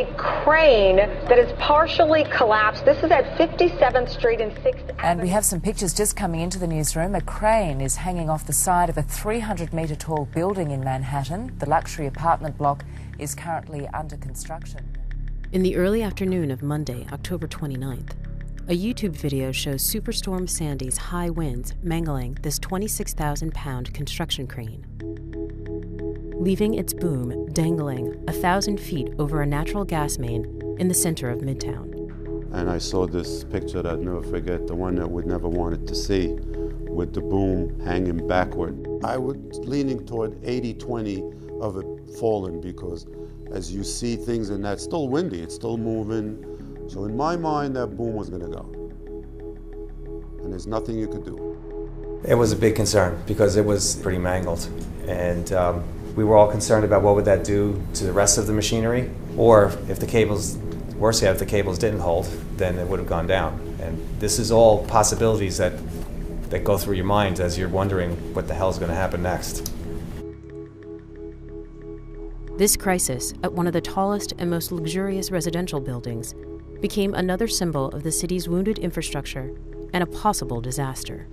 a crane that is partially collapsed. This is at 57th Street and 6th Avenue. And we have some pictures just coming into the newsroom. A crane is hanging off the side of a 300-metre tall building in Manhattan. The luxury apartment block is currently under construction. In the early afternoon of Monday, October 29th, a YouTube video shows Superstorm Sandy's high winds mangling this 26,000-pound construction crane, leaving its boom dangling 1,000 feet over a natural gas main in the center of Midtown. And I saw this picture that I'd never forget, the one that we'd never wanted to see, with the boom hanging backward. I was leaning toward 80-20 of it falling, because as you see things, and that's still windy, it's still moving. So in my mind, that boom was going to go. And there's nothing you could do. It was a big concern because it was pretty mangled. And we were all concerned about what would that do to the rest of the machinery, or if the cables, worse yet, if the cables didn't hold, then it would have gone down. And this is all possibilities that go through your mind as you're wondering what the hell is going to happen next. This crisis at one of the tallest and most luxurious residential buildings became another symbol of the city's wounded infrastructure and a possible disaster.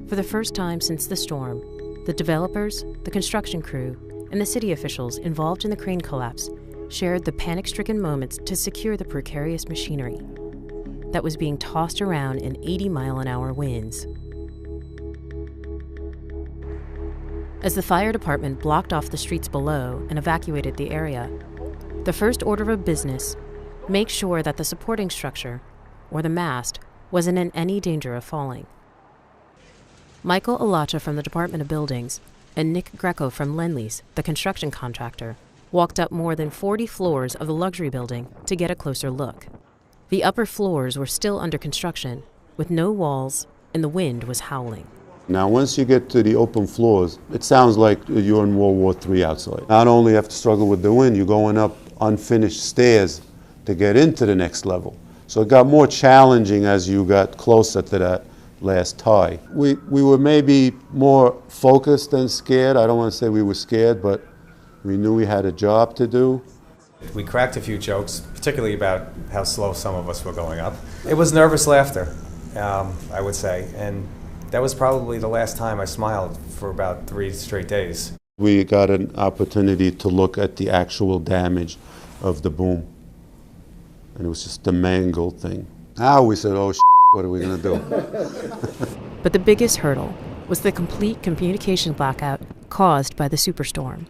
For the first time since the storm, the developers, the construction crew, and the city officials involved in the crane collapse shared the panic-stricken moments to secure the precarious machinery that was being tossed around in 80-mile-an-hour winds. As the fire department blocked off the streets below and evacuated the area, the first order of business: make sure that the supporting structure, or the mast, wasn't in any danger of falling. Michael Alacha from the Department of Buildings and Nick Greco from Lendlease, the construction contractor, walked up more than 40 floors of the luxury building to get a closer look. The upper floors were still under construction, with no walls, and the wind was howling. Now, once you get to the open floors, it sounds like you're in World War III outside. Not only have to struggle with the wind, you're going up unfinished stairs to get into the next level. So it got more challenging as you got closer to that last tie. We were maybe more focused than scared. I don't want to say we were scared, but we knew we had a job to do. We cracked a few jokes, particularly about how slow some of us were going up. It was nervous laughter, I would say, and that was probably the last time I smiled for about 3 straight days. We got an opportunity to look at the actual damage of the boom, and it was just a mangled thing. Now we said, oh, what are we going to do? But the biggest hurdle was the complete communication blackout caused by the superstorm.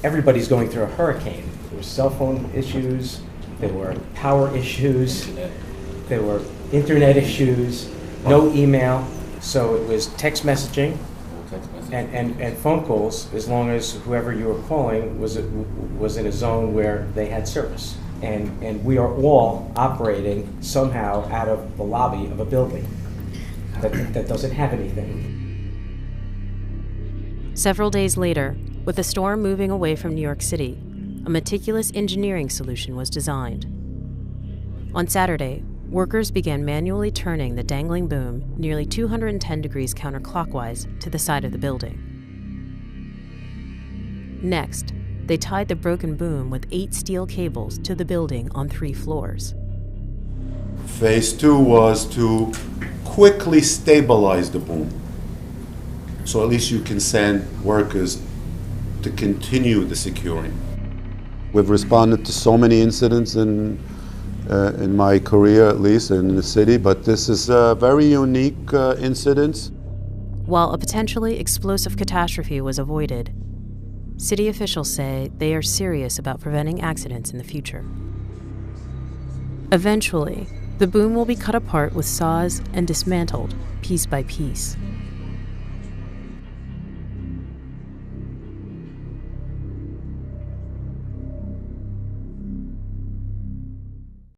Everybody's going through a hurricane. There were cell phone issues, there were power issues, there were internet issues, no email. So it was text messaging and phone calls, as long as whoever you were calling was in a zone where they had service. And we are all operating somehow out of the lobby of a building that doesn't have anything. Several days later, with the storm moving away from New York City, a meticulous engineering solution was designed. On Saturday, workers began manually turning the dangling boom nearly 210 degrees counterclockwise to the side of the building. Next, they tied the broken boom with 8 steel cables to the building on 3 floors. Phase 2 was to quickly stabilize the boom, so at least you can send workers to continue the securing. We've responded to so many incidents in my career, at least in the city, but this is a very unique incident. While a potentially explosive catastrophe was avoided, city officials say they are serious about preventing accidents in the future. Eventually, the boom will be cut apart with saws and dismantled piece by piece.